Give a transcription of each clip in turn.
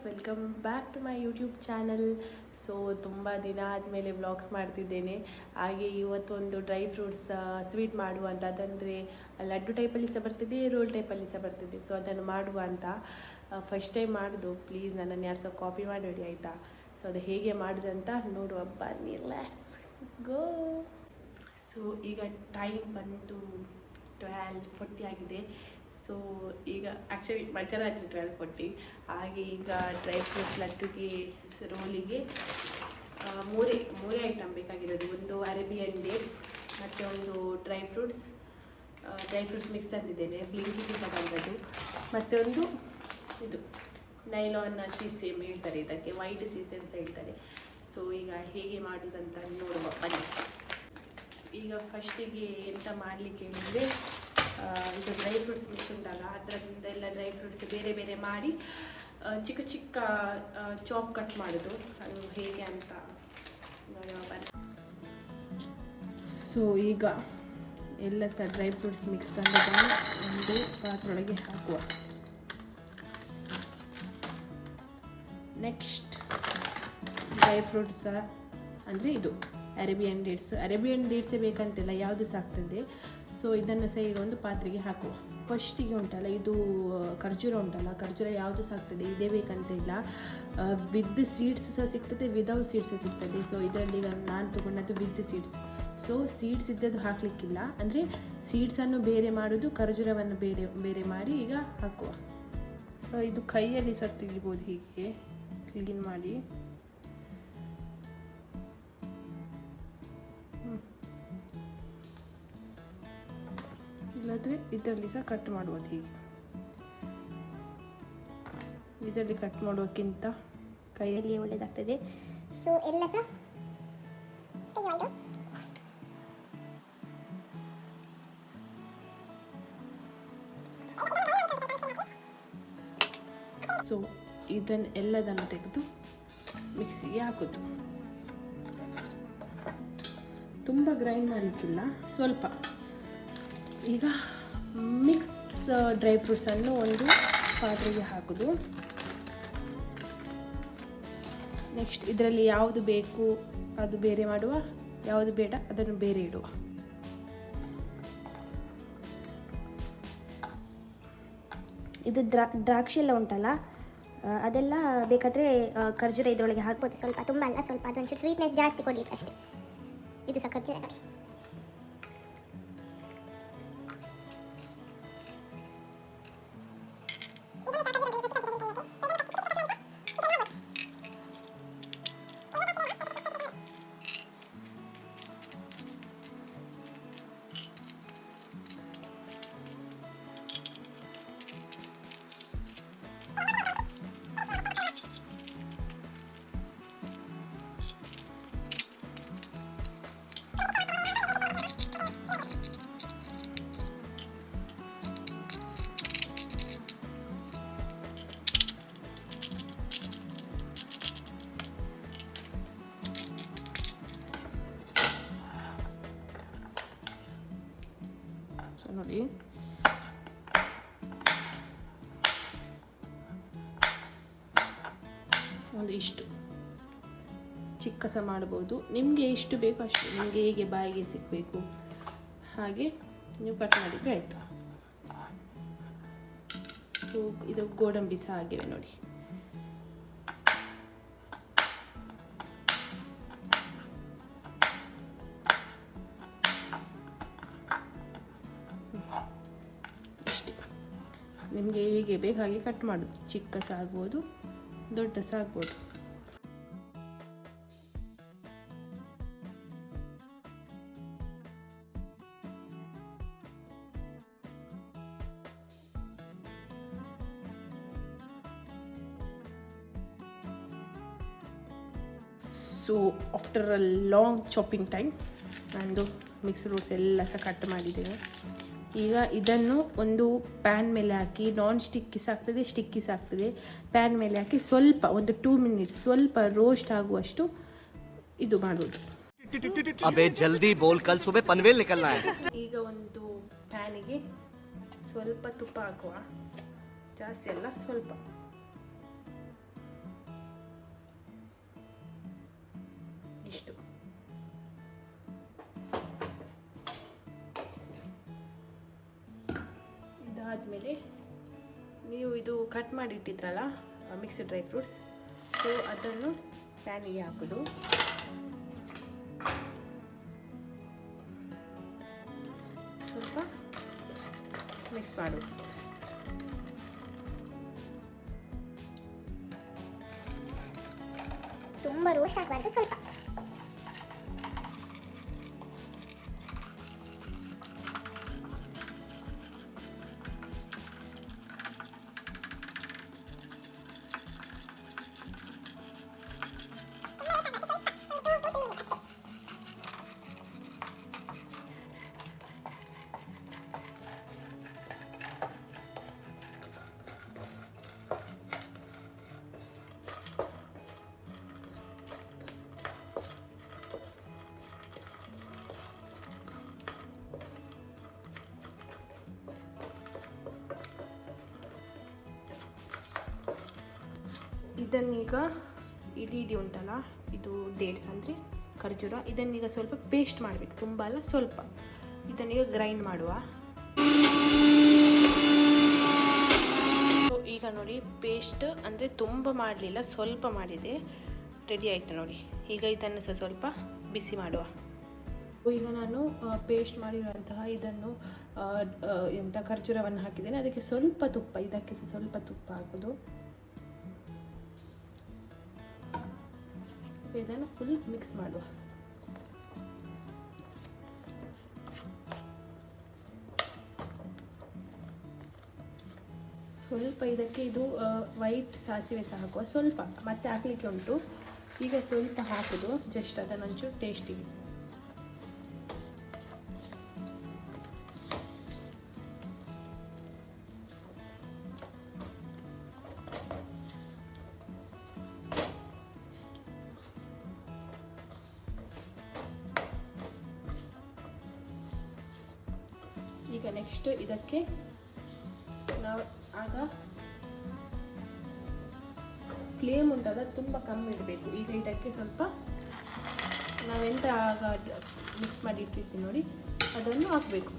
Welcome back to my YouTube channel. So ತುಂಬ ದಿನ ಆದಮೇಲೆ ವ್ಲಾಗ್ಸ್ ಮಾಡ್ತಿದ್ದೇನೆ. ಹಾಗೆ ಇವತ್ತೊಂದು ಡ್ರೈ ಫ್ರೂಟ್ಸ್ ಸ್ವೀಟ್ ಮಾಡುವ ಅಂತ, ಅದಂದರೆ ಲಡ್ಡು ಟೈಪಲ್ಲಿ ಸಹ ಬರ್ತಿದೆ, ರೋಲ್ ಟೈಪಲ್ಲಿ ಸಹ ಬರ್ತಿದೆ. ಸೊ ಅದನ್ನು ಮಾಡುವ ಅಂತ ಫಸ್ಟ್ ಟೈಮ್ ಮಾಡೋದು. ಪ್ಲೀಸ್ ನನ್ನನ್ನು ಯಾರು ಸಹ ಕಾಪಿ ಮಾಡಬೇಡಿ ಆಯಿತಾ. ಸೊ ಅದು ಹೇಗೆ ಮಾಡೋದಂತ ನೋಡುವ ಬನ್ನಿ, ಲೆಟ್ಸ್ ಗೋ. ಸೊ ಈಗ ಟೈಮ್ ಬಂತು 12:40 ಆಗಿದೆ. ಸೊ ಈಗ ಆ್ಯಕ್ಚುಲಿ ಮಧ್ಯರಾತ್ರಿ 12:40. ಹಾಗೆ ಈಗ ಡ್ರೈ ಫ್ರೂಟ್ಸ್ ಲಡ್ಡುಗೆ ರೋಲಿಗೆ ಮೂರೇ ಐಟಮ್ ಬೇಕಾಗಿರೋದು. ಒಂದು ಅರೇಬಿಯನ್ ಡೇಟ್ಸ್ ಮತ್ತು ಒಂದು ಡ್ರೈ ಫ್ರೂಟ್ಸ್ ಮಿಕ್ಸ್ ತಂದಿದ್ದೇನೆ, ಬ್ಲಿಂಕಿಂಗ್ ತಗೊಂಡದ್ದು. ಮತ್ತು ಒಂದು ಇದು ನೈಲಾನ್ ಸೀಸೆಮ್ ಹೇಳ್ತಾರೆ, ಇದಕ್ಕೆ ವೈಟ್ ಸೀಸೆಮ್ಸ್ ಹೇಳ್ತಾರೆ. ಸೊ ಈಗ ಹೇಗೆ ಮಾಡೋದಂತ ನೋಡುವ ಬನ್ನಿ. ಈಗ ಫಸ್ಟಿಗೆ ಎಂತ ಮಾಡಲಿಕ್ಕೆ ಹೇಳಿದರೆ, ಇದು ಡ್ರೈ ಫ್ರೂಟ್ಸ್ ಮಿಕ್ಸ್ ಉಂಟಲ್ಲ, ಅದರಿಂದೆಲ್ಲ ಡ್ರೈ ಫ್ರೂಟ್ಸ್ ಬೇರೆ ಬೇರೆ ಮಾಡಿ ಚಿಕ್ಕ ಚಿಕ್ಕ ಚಾಪ್ ಕಟ್ ಮಾಡೋದು. ಅದು ಹೇಗೆ ಅಂತ ನೋಡುವ ಬನ್ನಿ. ಸೊ ಈಗ ಎಲ್ಲ ಸಹ ಡ್ರೈ ಫ್ರೂಟ್ಸ್ ಮಿಕ್ಸ್ ತಂದಿದ್ದನ್ನು ಒಂದು ಪಾತ್ರೆಯೊಳಗೆ ಹಾಕುವ. ನೆಕ್ಸ್ಟ್ ಡ್ರೈ ಫ್ರೂಟ್ಸ್ ಅಂದರೆ ಇದು ಅರೇಬಿಯನ್ ಡೇಟ್ಸೇ ಬೇಕಂತಿಲ್ಲ, ಯಾವುದು ಸಹ ಆಗ್ತದೆ. ಸೊ ಇದನ್ನು ಸಹ ಈಗ ಒಂದು ಪಾತ್ರೆಗೆ ಹಾಕುವ. ಫಸ್ಟಿಗೆ ಉಂಟಲ್ಲ, ಇದು ಖರ್ಜೂರ ಉಂಟಲ್ಲ, ಖರ್ಜೂರ ಯಾವುದು ಸಹ ಆಗ್ತದೆ, ಇದೇ ಬೇಕಂತಿಲ್ಲ. ವಿತ್ ಸೀಡ್ಸ್ ಸಹ ಸಿಗ್ತದೆ, ವಿದೌಟ್ ಸೀಡ್ಸ್ ಸಹ ಸಿಗ್ತದೆ. ಸೊ ಇದರಲ್ಲಿ ಈಗ ನಾನು ತೊಗೊಂಡದ್ದು ವಿತ್ ಸೀಡ್ಸ್. ಸೊ ಸೀಡ್ಸ್ ಇದ್ದದ್ದು ಹಾಕಲಿಕ್ಕಿಲ್ಲ, ಅಂದರೆ ಸೀಡ್ಸನ್ನು ಬೇರೆ ಮಾಡೋದು, ಖರ್ಜೂರವನ್ನು ಬೇರೆ ಮಾಡಿ ಈಗ ಹಾಕುವ. ಇದು ಕೈಯಲ್ಲಿ ಸಹ ತೆಗಿಬೋದು, ಹೀಗೆ ಕ್ಲೀನ್ ಮಾಡಿ. ಇಲ್ಲಾದರೆ ಇದರಲ್ಲಿ ಸಹ ಕಟ್ ಮಾಡುವುದು. ಹೀಗೆ ಇದರಲ್ಲಿ ಕಟ್ ಮಾಡೋಕ್ಕಿಂತ ಕೈಯಲ್ಲಿ ಒಳ್ಳೆಯದಾಗ್ತದೆ. ಸೊ ಎಲ್ಲ ಸಹ ಸೊ ಎಲ್ಲದನ್ನು ತೆಗೆದು ಮಿಕ್ಸಿಗೆ ಹಾಕೋದು. ತುಂಬ ಗ್ರೈಂಡ್ ಮಾಡಲಿಕ್ಕಿಲ್ಲ, ಸ್ವಲ್ಪ. ಈಗ ಮಿಕ್ಸ್ ಡ್ರೈ ಫ್ರೂಟ್ಸನ್ನು ಒಂದು ಪಾತ್ರೆಗೆ ಹಾಕೋದು. ನೆಕ್ಸ್ಟ್ ಇದರಲ್ಲಿ ಯಾವುದು ಬೇಕು ಅದು ಬೇರೆ ಮಾಡುವ, ಯಾವುದು ಬೇಡ ಅದನ್ನು ಬೇರೆ ಇಡುವ. ಇದು ದ್ರಾಕ್ಷಿ ಎಲ್ಲ ಉಂಟಲ್ಲ, ಅದೆಲ್ಲ ಬೇಕಾದರೆ ಖರ್ಜೂರ ಇದರೊಳಗೆ ಹಾಕ್ಬೋದು. ಸ್ವಲ್ಪ, ತುಂಬ ಅಲ್ಲ, ಸ್ವಲ್ಪ. ಅದೊಂಚೂರು ಸ್ವೀಟ್ನೆಸ್ ಜಾಸ್ತಿ ಕೊಡಲಿಕ್ಕೆ ಅಷ್ಟೇ. ಇದು ಸಹ ಖರ್ಜೂರ ಹಾಕಿ. ನೋಡಿ, ಒಂದು ಇಷ್ಟು ಚಿಕ್ಕ ಸಹ ಮಾಡ್ಬೋದು, ನಿಮಗೆ ಎಷ್ಟು ಬೇಕು ಅಷ್ಟು. ನಿಮಗೆ ಹೇಗೆ ಬಾಯಿಗೆ ಸಿಗಬೇಕು ಹಾಗೆ ನೀವು ಕಟ್ ಮಾಡಿದರೆ ಆಯಿತು. ಸೊ ಇದು ಗೋಡಂಬಿ ಸಹ ಆಗಿವೆ ನೋಡಿ. ನಿಮಗೆ ಹೇಗೆ ಬೇಕು ಹಾಗೆ ಕಟ್ ಮಾಡೋದು. ಚಿಕ್ಕ ಸಹ ಆಗ್ಬೋದು, ದೊಡ್ಡ ಸಹ ಆಗ್ಬೋದು. So after a long chopping time ನಂದು ಮಿಕ್ಸ್ ಫ್ರೂಟ್ಸ್ ಎಲ್ಲ ಸಹ ಕಟ್ ಮಾಡಿದ್ದೇನೆ. ಈಗ ಇದನ್ನು ಒಂದು ಪ್ಯಾನ್ ಮೇಲೆ ಹಾಕಿ, ನಾನ್ ಸ್ಟಿಕ್ಕಿ ಸಹ ಆಗ್ತದೆ, ಸ್ಟಿಕ್ಕಿ ಸಹ ಆಗ್ತದೆ. ಪ್ಯಾನ್ ಮೇಲೆ ಹಾಕಿ ಸ್ವಲ್ಪ ಒಂದು 2 ಮಿನಿಟ್ಸ್ ಸ್ವಲ್ಪ ರೋಸ್ಟ್ ಆಗುವಷ್ಟು ಇದು ಮಾಡೋದು. ಅಬೇ ಜಲ್ದಿ ಬೋಲ್, ಕಲ್ ಸುಬೆ ಪನ್ವೇಲ್ ನಿಕಲ್ನಾ ಹೈ. ಈಗ ಒಂದು ಪ್ಯಾನಿಗೆ ಸ್ವಲ್ಪ ತುಪ್ಪ ಹಾಕುವ, ಜಾಸ್ತಿ ಅಲ್ಲ, ಸ್ವಲ್ಪ. ಇಷ್ಟು. ಇದಾದಮೇಲೆ ನೀವು ಇದು ಕಟ್ ಮಾಡಿ ಇಟ್ಟಿದ್ರಲ್ಲ ಮಿಕ್ಸ್ಡ್ ಡ್ರೈ ಫ್ರೂಟ್ಸ್, ಸೊ ಅದನ್ನು ಪ್ಯಾನಿಗೆ ಹಾಕೋದು. ಸ್ವಲ್ಪ ಮಿಕ್ಸ್ ಮಾಡು. ತುಂಬ ರೋಸ್ಟ್ ಆಗಬಾರ್ದು, ಸ್ವಲ್ಪ ಇದನ್ನೀಗ ಇಡೀ ಉಂಟಲ್ಲ, ಇದು ಡೇಟ್ಸ್ ಅಂದರೆ ಖರ್ಜೂರ, ಇದನ್ನೀಗ ಸ್ವಲ್ಪ ಪೇಸ್ಟ್ ಮಾಡಬೇಕು, ತುಂಬ ಅಲ್ಲ ಸ್ವಲ್ಪ. ಇದನ್ನೀಗ ಗ್ರೈಂಡ್ ಮಾಡುವ. ಈಗ ನೋಡಿ ಪೇಸ್ಟ್ ಅಂದರೆ ತುಂಬ ಮಾಡಲಿಲ್ಲ, ಸ್ವಲ್ಪ ಮಾಡಿದೆ, ರೆಡಿ ಆಯಿತು ನೋಡಿ. ಈಗ ಇದನ್ನು ಸಹ ಸ್ವಲ್ಪ ಬಿಸಿ ಮಾಡುವ. ಈಗ ನಾನು ಪೇಸ್ಟ್ ಮಾಡಿರುವಂತಹ ಇದನ್ನು ಖರ್ಜೂರವನ್ನು ಹಾಕಿದ್ದೇನೆ, ಅದಕ್ಕೆ ಸ್ವಲ್ಪ ತುಪ್ಪ, ಇದಕ್ಕೆ ಸಹ ಸ್ವಲ್ಪ ತುಪ್ಪ ಹಾಕೋದು. ಇದನ್ನು ಫುಲ್ ಮಿಕ್ಸ್ ಮಾಡುವ. ಸ್ವಲ್ಪ ಇದಕ್ಕೆ ಇದು ವೈಟ್ ಸಾಸಿವೆ ಸಹ ಹಾಕುವ, ಸ್ವಲ್ಪ ಮತ್ತೆ ಹಾಕಲಿಕ್ಕೆ ಉಂಟು. ಈಗ ಸ್ವಲ್ಪ ಹಾಕೋದು, ಜಸ್ಟ್ ಅದನ್ನೊಂಚೂರು ಟೇಸ್ಟಿಗೆ. ಈಗ ನೆಕ್ಸ್ಟ್ ಇದಕ್ಕೆ ನಾವು ಆಗ ಫ್ಲೇಮ್ ಉಂಟಲ್ಲ ತುಂಬ ಕಮ್ಮಿ ಇಡಬೇಕು. ಈಗ ಇದಕ್ಕೆ ಸ್ವಲ್ಪ ನಾವೆಂತ ಆಗ ಮಿಕ್ಸ್ ಮಾಡಿ ಇಟ್ಟಿರ್ತೀವಿ ನೋಡಿ, ಅದನ್ನು ಹಾಕಬೇಕು.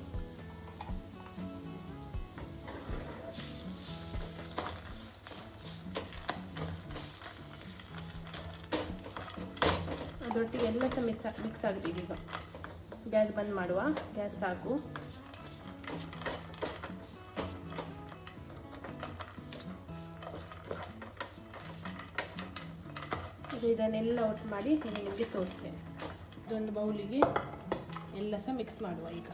ಅದರೊಟ್ಟಿಗೆ ಎಲ್ಲ ಸಹ ಮಿಕ್ಸ್ ಆಗಬೇಕು. ಈಗ ಗ್ಯಾಸ್ ಬಂದ್ ಮಾಡುವ, ಗ್ಯಾಸ್ ಸಾಕು. ಇದನ್ನೆಲ್ಲ ಒಟ್ಟು ಮಾಡಿ ನಿಮಗೆ ತೋರಿಸ್ತೇನೆ. ಇದೊಂದು ಬೌಲಿಗೆ ಎಲ್ಲ ಸಹ ಮಿಕ್ಸ್ ಮಾಡುವ. ಈಗ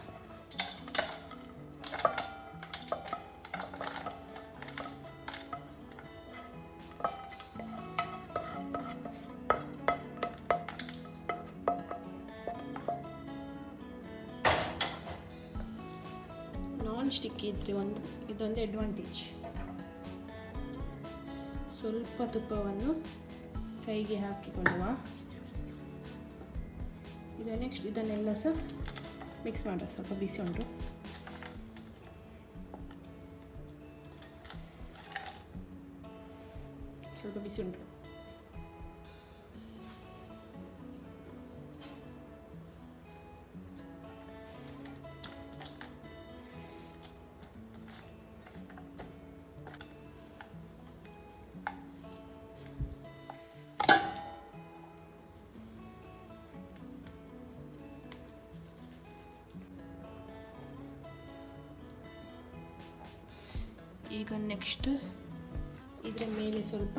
ನಾನ್ ಸ್ಟಿಕ್ ಇದ್ರೆ ಇದೊಂದು ಅಡ್ವಾಂಟೇಜ್. ಸ್ವಲ್ಪ ತುಪ್ಪವನ್ನು ಕೈಗೆ ಹಾಕಿಕೊಳ್ಳುವ. ಈಗ ನೆಕ್ಸ್ಟ್ ಇದನ್ನೆಲ್ಲ ಸಹ ಮಿಕ್ಸ್ ಮಾಡುವ. ಸ್ವಲ್ಪ ಬಿಸಿ ಉಂಟು, ಸ್ವಲ್ಪ ಬಿಸಿ ಉಂಟು. ಈಗ ನೆಕ್ಸ್ಟ್ ಇದರ ಮೇಲೆ ಸ್ವಲ್ಪ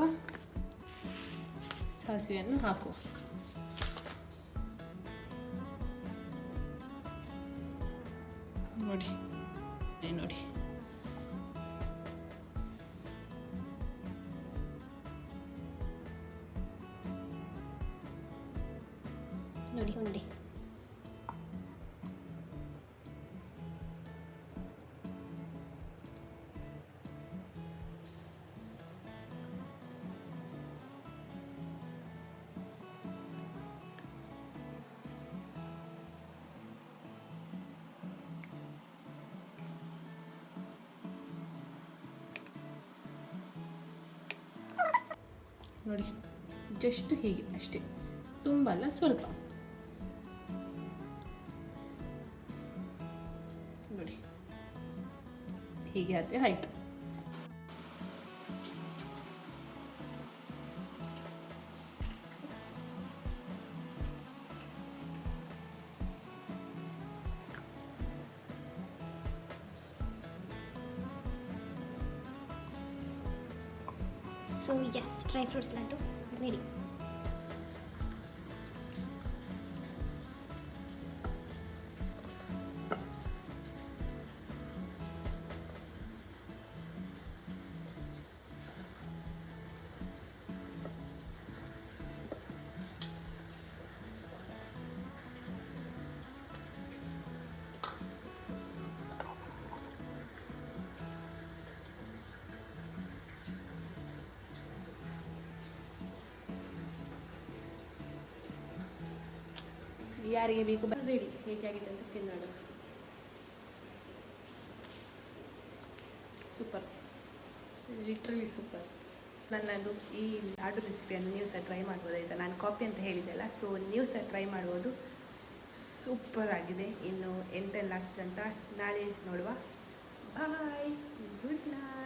ಸಾಸಿವೆಯನ್ನು ಹಾಕುವ. ನೋಡಿ ನೋಡಿ ನೋಡಿ ಉಂಡೆ. ನೋಡಿ ಜಸ್ಟ್ ಹೀಗೆ ಅಷ್ಟೇ, ತುಂಬ ಅಲ್ಲ, ಸ್ವಲ್ಪ. ನೋಡಿ, ಹೀಗೆ ಆದರೆ ಆಯಿತು. So yes, dry fruits laddu ready. ಯಾರಿಗೆ ಬೇಕು ರೆಡಿ. ಹೇಗಾಗಿದೆ ಅಂತ ತಿನ್ನೋಣ. Super, literally super. ನನ್ನದು ಈ ಲಾಡು ರೆಸಿಪಿಯನ್ನು ನೀವು ಸಹ ಟ್ರೈ ಮಾಡ್ಬೋದಾಯ್ತಾ. ನಾನು ಕಾಪಿ ಅಂತ ಹೇಳಿದ್ದೆಲ್ಲ, ಸೊ ನೀವು ಸಹ ಟ್ರೈ ಮಾಡ್ಬೋದು. ಸೂಪರ್ ಆಗಿದೆ. ಇನ್ನು ಎಂತೆಲ್ಲ ಆಗ್ತದೆ ಅಂತ ನಾಳೆ ನೋಡುವ. ಬಾಯ್, ಗುಡ್ ನೈಟ್.